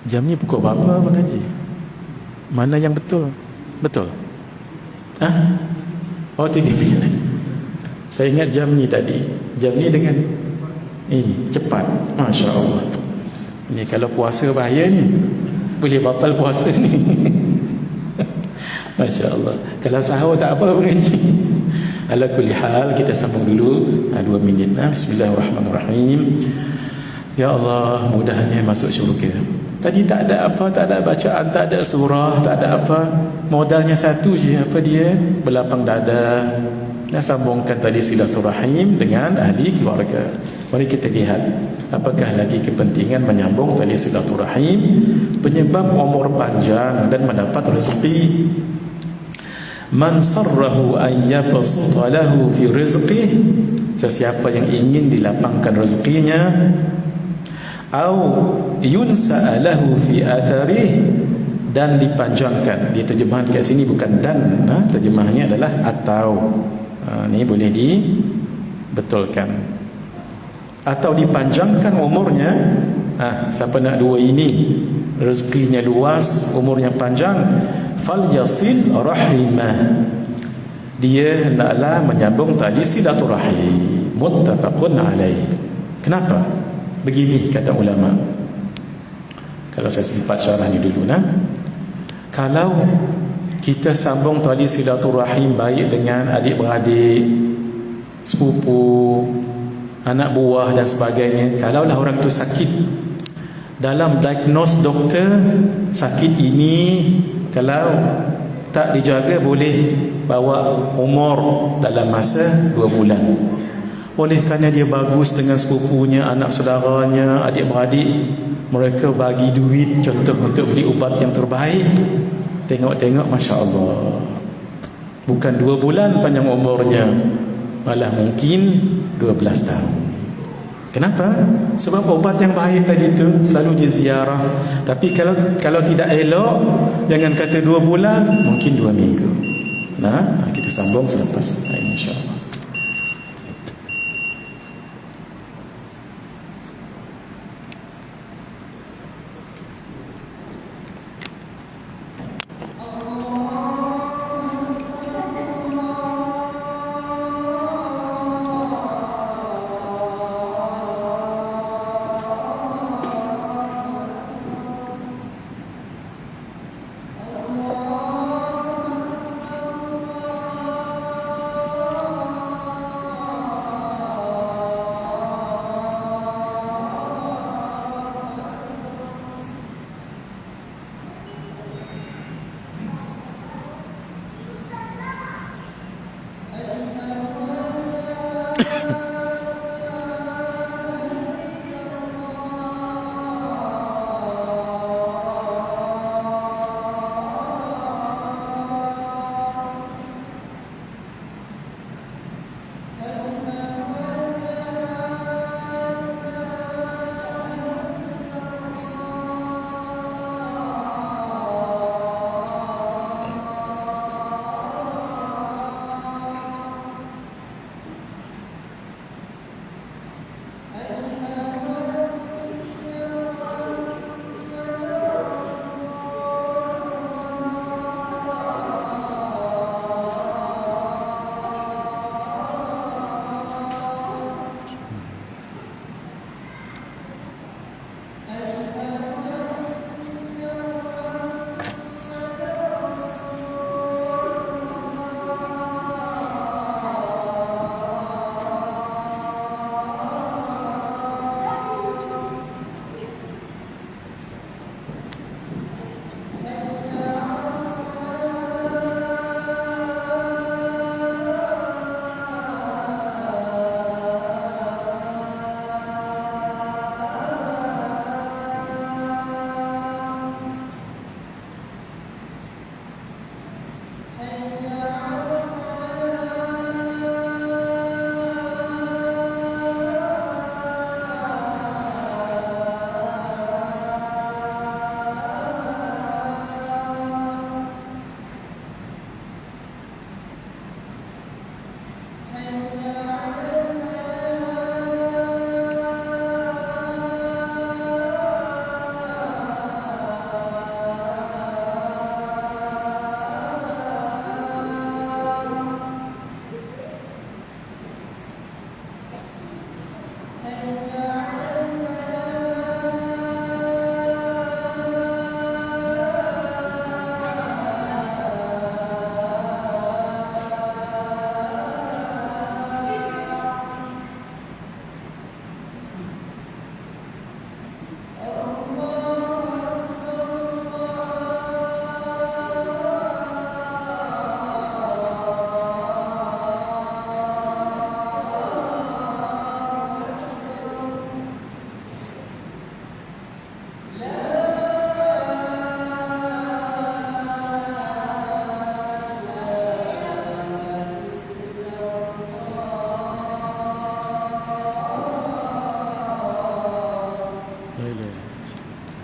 A: Jam ni pukul berapa Abang Haji? Mana yang betul? Betul? 3 minit lagi. Saya ingat jam ni tadi. Jam ni dengan ini cepat. Masya Allah. Ini kalau puasa bahaya ni. Boleh batal puasa ni. Masya Allah. Kalau sahur tak apa mengaji. Ala kulli hal, kita sambung dulu 2 minit. Bismillahirrahmanirrahim. Ya Allah, mudahnya masuk syurga. Tadi tak ada apa, tak ada bacaan, tak ada surah, tak ada apa. Modalnya satu je, apa dia? Berlapang dada. Dan sambungkan tadi silaturahim dengan ahli keluarga. Mari kita lihat apakah lagi kepentingan menyambung tali silaturahim, penyebab umur panjang dan mendapat rezeki. Man sarrahu an yabsuta lahu fi rizqih, sesiapa yang ingin dilapangkan rezekinya, au yunsa lahu fi atharih, dan dipanjangkan. Diterjemahkan kat sini bukan dan, terjemahannya adalah atau. Ni boleh dibetulkan. Atau dipanjangkan umurnya. Siapa nak dua ini, rezekinya luas, umurnya panjang, falyasil rahimah, dia hendaklah menyambung tali silaturahim. Muttafaqun alaih. Kenapa? Begini kata ulama. Kalau saya sempat syarah ni dulu nah. Kalau kita sambung tali silaturahim baik dengan adik-beradik, sepupu, anak buah dan sebagainya, kalaulah orang tu sakit, dalam diagnose doktor sakit ini kalau tak dijaga boleh bawa umur dalam masa 2 bulan. Oleh kerana dia bagus dengan sepupunya, anak saudaranya, adik-beradik, mereka bagi duit contoh untuk beli ubat yang terbaik. Tengok-tengok, Masya Allah, bukan 2 bulan panjang umurnya, malah mungkin 12 tahun. Kenapa? Sebab obat yang baik tadi tu selalu diziarah. Tapi kalau tidak elok, jangan kata 2 bulan, mungkin 2 minggu. Nah, kita sambung selepas insya-Allah.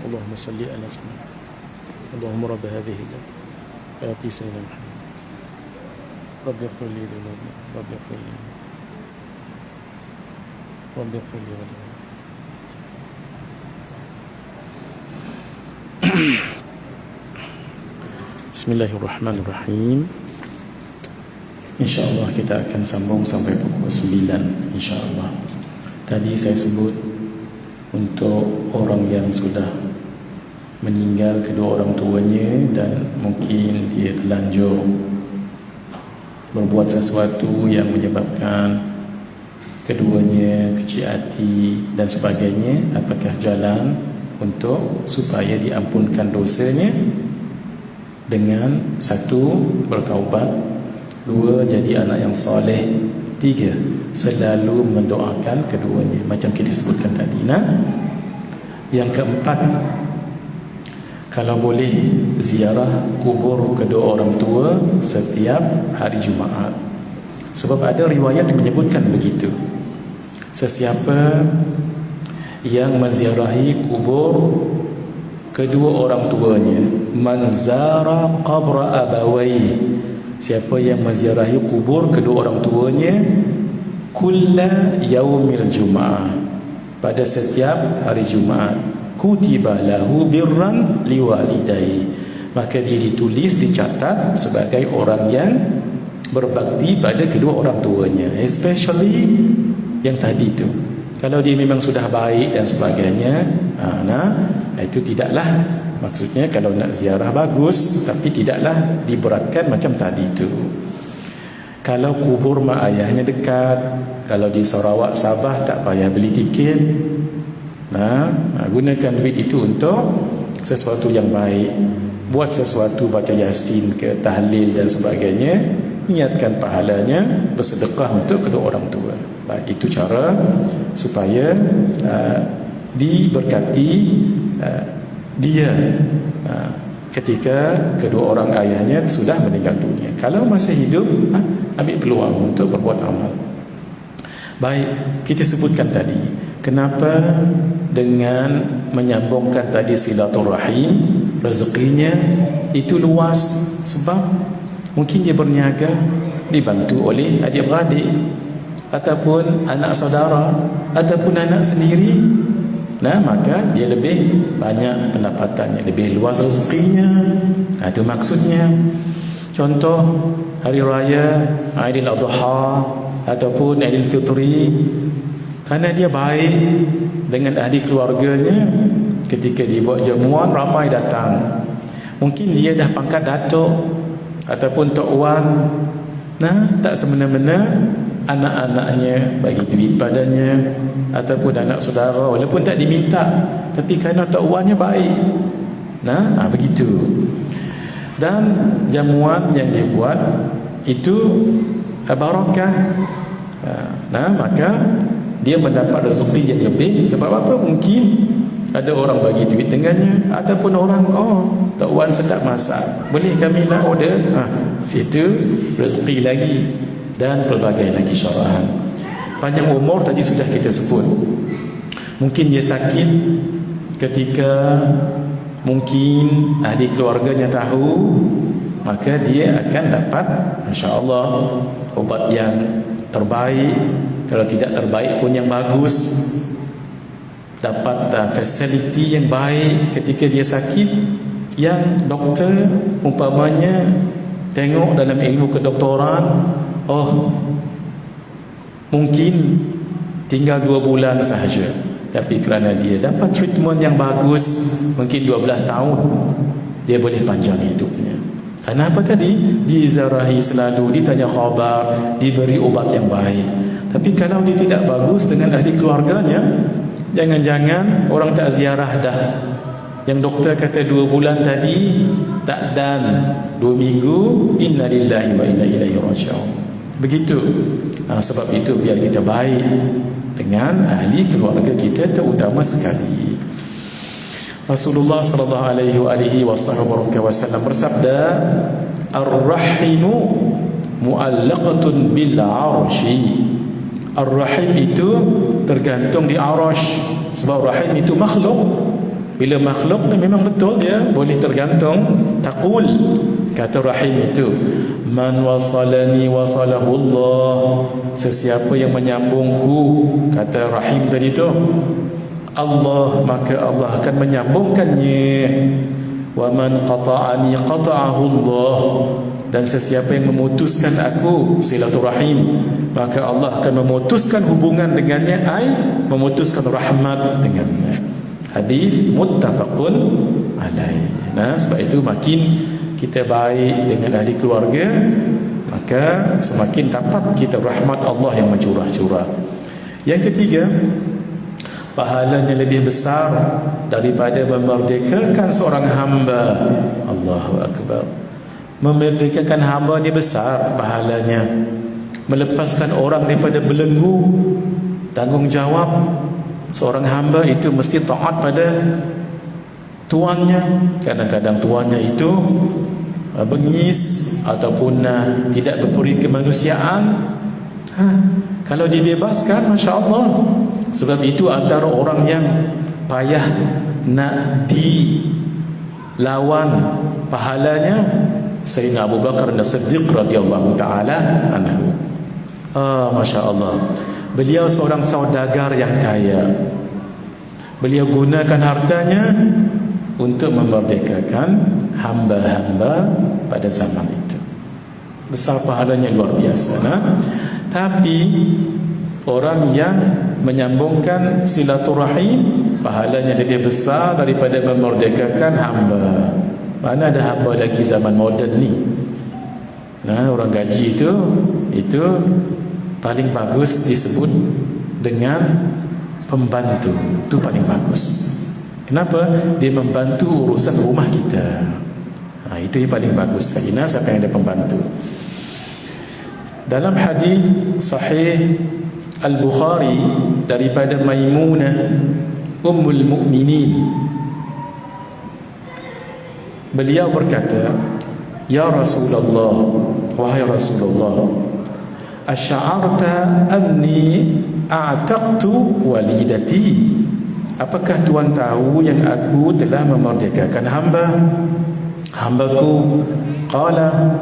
B: اللهم صل على سيدنا اللهم رب هذه آتي سيدنا محمد رب اغفر لي ذنوبي رب اغفر لي رب اغفر لي ذنوبي. Bismillahirrahmanirrahim.
A: InsyaAllah kita akan sambung sampai pukul 9 InsyaAllah. Tadi saya sebut untuk orang yang sudah meninggal kedua orang tuanya dan mungkin dia terlanjur berbuat sesuatu yang menyebabkan keduanya kecil hati dan sebagainya, apakah jalan untuk supaya diampunkan dosanya dengan satu, bertaubat, dua, jadi anak yang soleh, tiga, selalu mendoakan keduanya macam kita sebutkan tadi. Yang keempat, kalau boleh ziarah kubur kedua orang tua setiap hari Jumaat. Sebab ada riwayat menyebutkan begitu. Sesiapa yang menziarahi kubur kedua orang tuanya, man zara qabra abawai, siapa yang menziarahi kubur kedua orang tuanya kulla yaumil Jumaat, pada setiap hari Jumaat, kutiba lahu birran liwalidayhi, maka dia ditulis, dicatat sebagai orang yang berbakti pada kedua orang tuanya, especially yang tadi tu. Kalau dia memang sudah baik dan sebagainya, itu tidaklah, maksudnya kalau nak ziarah bagus, tapi tidaklah diberatkan macam tadi tu. Kalau kubur mak ayahnya dekat, kalau di Sarawak Sabah, tak payah beli tiket. Gunakan duit itu untuk sesuatu yang baik. Buat sesuatu, baca Yasin ke, tahlil dan sebagainya, niatkan pahalanya, bersedekah untuk kedua orang tua. Baik, itu cara supaya diberkati dia ketika kedua orang ayahnya sudah meninggal dunia. Kalau masih hidup, ambil peluang untuk berbuat amal. Baik, kita sebutkan tadi kenapa dengan menyambungkan tadi silaturahim, rezekinya itu luas. Sebab mungkin dia berniaga, dibantu oleh adik-beradik, ataupun anak saudara, ataupun anak sendiri. Maka dia lebih banyak pendapatannya, lebih luas rezekinya. Itu maksudnya. Contoh hari raya Aidil Adha ataupun Aidil Fitri, kerana dia baik dengan ahli keluarganya, ketika dia buat jamuan ramai datang. Mungkin dia dah pangkat datuk ataupun tok wan, tak semena-mena anak-anaknya bagi duit padanya, ataupun anak saudara walaupun tak diminta, tapi kerana tok wannya baik. Begitu. Dan jamuan yang dia buat itu barakah. Maka dia mendapat rezeki yang lebih. Sebab apa? Mungkin ada orang bagi duit dengannya, ataupun orang, Tok Wan sedap masak, boleh kami nak order. Situ rezeki lagi, dan pelbagai lagi syarahan. Panjang umur tadi sudah kita sebut. Mungkin dia sakit ketika mungkin ahli keluarganya tahu, maka dia akan dapat, masya-Allah, obat yang terbaik. Kalau tidak terbaik pun yang bagus. Dapat fasiliti yang baik ketika dia sakit, yang doktor umpamanya tengok dalam ilmu kedoktoran, mungkin tinggal 2 bulan sahaja, tapi kerana dia dapat treatment yang bagus, mungkin 12 tahun dia boleh panjang hidupnya. Kenapa tadi? Dizarahi selalu, ditanya khabar, diberi obat yang baik. Tapi kalau dia tidak bagus dengan ahli keluarganya, jangan-jangan orang tak ziarah dah. Yang doktor kata 2 bulan tadi, tak dan 2 minggu, inna lillahi wa inna ilaihi raji'un. Begitu. Sebab itu biar kita baik dengan ahli keluarga kita, terutama sekali. Rasulullah sallallahu alaihi wasallam bersabda, ar-rahimu mu'allaqatun bil 'arsy. Ar-rahim itu tergantung di arash. Sebab rahim itu makhluk. Bila makhluk, memang betul dia boleh tergantung. Taqul, kata rahim itu, man wasalani wasalahu Allah, sesiapa yang menyambungku, kata rahim tadi tu, Allah, maka Allah akan menyambungkannya. wa man qata'ani qata'ahu Allah, dan sesiapa yang memutuskan aku silaturahim, maka Allah akan memutuskan hubungan dengannya, ai memutuskan rahmat dengannya. Hadis muttafaqun alaih. Nah, sebab itu makin kita baik dengan ahli keluarga, maka semakin dapat kita rahmat Allah yang mencurah-curah. Yang ketiga, pahalanya lebih besar daripada memerdekakan seorang hamba. Allahu Akbar. Memerdekakan hamba ni besar pahalanya. Melepaskan orang daripada belenggu tanggungjawab. Seorang hamba itu mesti taat pada tuannya. Kadang-kadang tuannya itu bengis ataupun tidak berperi kemanusiaan. Kalau dibebaskan, Masya Allah. Sebab itu antara orang yang payah nak dilawan pahalanya Sayyidina Abu Bakar As-Siddiq radhiyallahu ta'ala anhu. Masya Allah. Beliau seorang saudagar yang kaya. Beliau gunakan hartanya untuk memerdekakan hamba-hamba pada zaman itu. Besar pahalanya, luar biasa. Tapi orang yang menyambungkan silaturahim, pahalanya lebih besar daripada memerdekakan hamba. Mana ada hamba lagi zaman moden ni? Orang gaji itu paling bagus disebut dengan pembantu. Itu paling bagus. Kenapa? Dia membantu urusan rumah kita. Itu yang paling bagus sekali. Siapa yang ada pembantu? Dalam hadis sahih Al-Bukhari daripada Maimunah Ummul Mukminin, beliau berkata, "Ya Rasulullah, wahai Rasulullah, asy'arta anni a'taqtu walidati?" Apakah Tuhan tahu yang aku telah memerdekakan hambaku? Qala,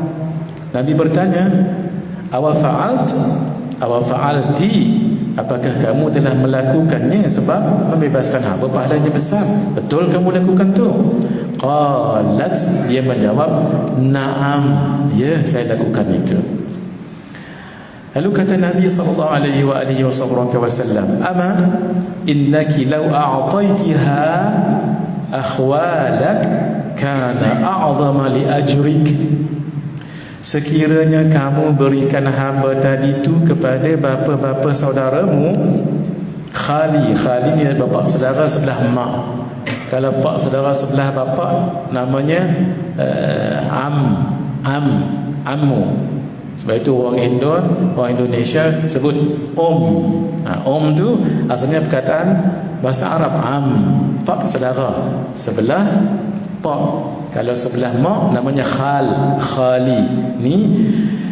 A: Nabi bertanya, "Awa fa'alti?" Apakah kamu telah melakukannya? Sebab membebaskan hamba pahalanya besar. Betul kamu lakukan tu? Qalat, dia menjawab, "Na'am, ya, saya lakukan itu." Lalu kata Nabi SAW, "Ama innaki law a'taitiha akhwalak kana a'zama li ajrik." Sekiranya kamu berikan hamba tadi tu kepada bapa-bapa saudaramu, khali ni bapa saudara sebelah mak. Kalau pak saudara sebelah bapa namanya ammu. Sebab itu orang Indonesia sebut om tu asalnya perkataan bahasa Arab, pak saudara sebelah pak. Kalau sebelah mak namanya khali. Ni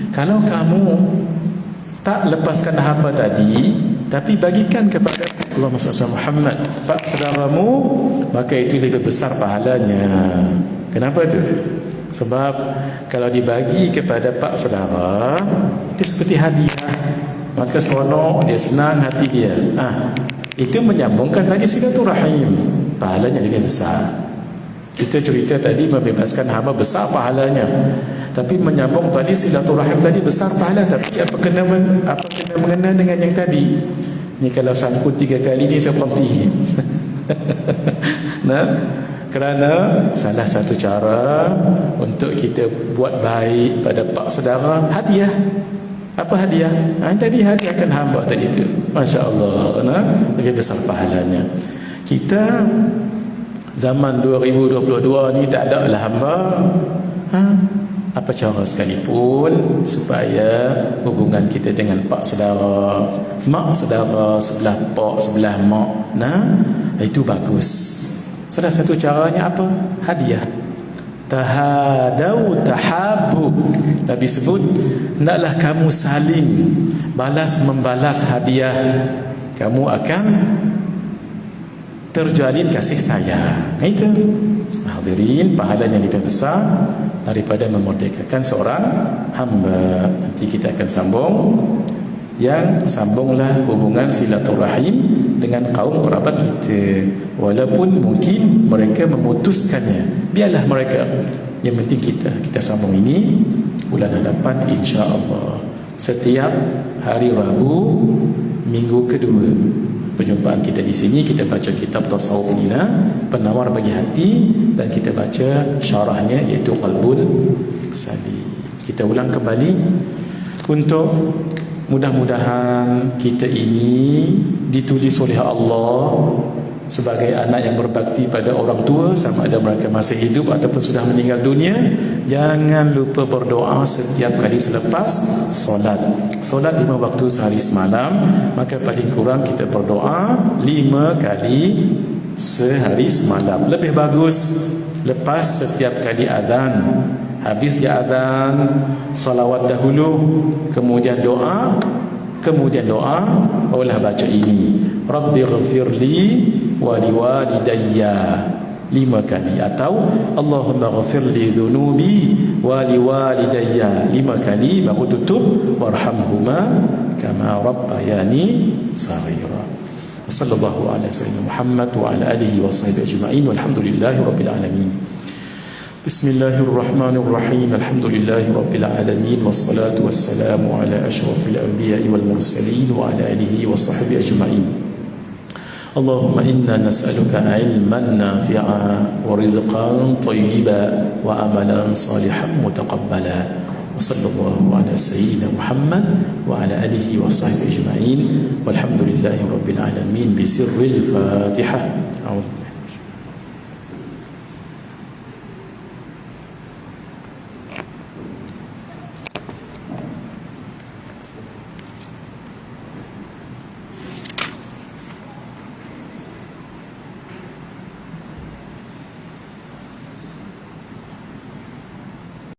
A: kalau kamu tak lepaskan hamba tadi tapi bagikan kepada Allahumma salli ala Muhammad, pak saudaramu, maka itu lebih besar pahalanya. Kenapa tu? Sebab kalau dibagi kepada pak saudara itu seperti hadiah, maka seronok, dia senang hati dia. Itu menyambungkan tadi silaturahim, pahalanya lebih besar. Kita cerita tadi membebaskan hamba besar pahalanya, tapi menyambung tadi silaturahim tadi besar pahala. Tapi apa kena mengena dengan yang tadi ni? Kalau sangkut 3 kali ni saya berhenti. Kerana salah satu cara untuk kita buat baik pada pak saudara, hadiah. Apa hadiah? Tadi hadiahkan hamba tadi tu. Masya Allah, lebih besar pahalanya. Kita zaman 2022 ni tak ada lah hamba. Apa cara sekalipun supaya hubungan kita dengan pak saudara, mak saudara sebelah pak, sebelah mak, itu bagus. Salah satu caranya apa? Hadiah. Tahadau tahabu. Nabi sebut, hendaklah kamu saling membalas hadiah, kamu akan terjalin kasih sayang. Itu hadirin, pahalanya lebih besar daripada memerdekakan seorang hamba. Nanti kita akan sambung. Sambunglah hubungan silaturahim dengan kaum kerabat kita, walaupun mungkin mereka memutuskannya. biarlah mereka. Yang penting kita sambung ini bulan hadapan insya-Allah. Setiap hari Rabu minggu kedua perjumpaan kita di sini, kita baca kitab Tasawuf Nina, penawar bagi hati, dan kita baca syarahnya iaitu Qalbul Salim. Kita ulang kembali untuk mudah-mudahan kita ini ditulis oleh Allah sebagai anak yang berbakti pada orang tua, sama ada mereka masih hidup ataupun sudah meninggal dunia. Jangan lupa berdoa setiap kali selepas solat 5 waktu sehari semalam. Maka paling kurang kita berdoa 5 kali sehari semalam. Lebih bagus lepas setiap kali azan. Habis azan, salawat dahulu, kemudian doa, barulah baca ini, Rabbi ghafirli wa liwalidayya 5 kali, atau Allahumma ghafirli dhunubi wa liwalidayya 5 kali, baru tutup warhamhuma kama rabbayani saghira. Sallallahu ala sayyidina Muhammad wa ala alihi wa sahbihi ajma'in, walhamdulillahi rabbil alamin. Bismillahirrahmanirrahim. Alhamdulillahi rabbil alamin, wassalatu wassalamu ala asyrafil anbiya'i wal mursalin wa ala alihi wa sahbihi ajma'in. Allahumma inna nas'aluka ilman nafi'a wa rizqan tayyiba wa amalan salihan mutaqabbala. Wa sallallahu ala sayyidina Muhammad wa ala alihi wa sahbihi ajma'in, walhamdulillahi rabbil alamin, bi sirril Fatihah. A'udzu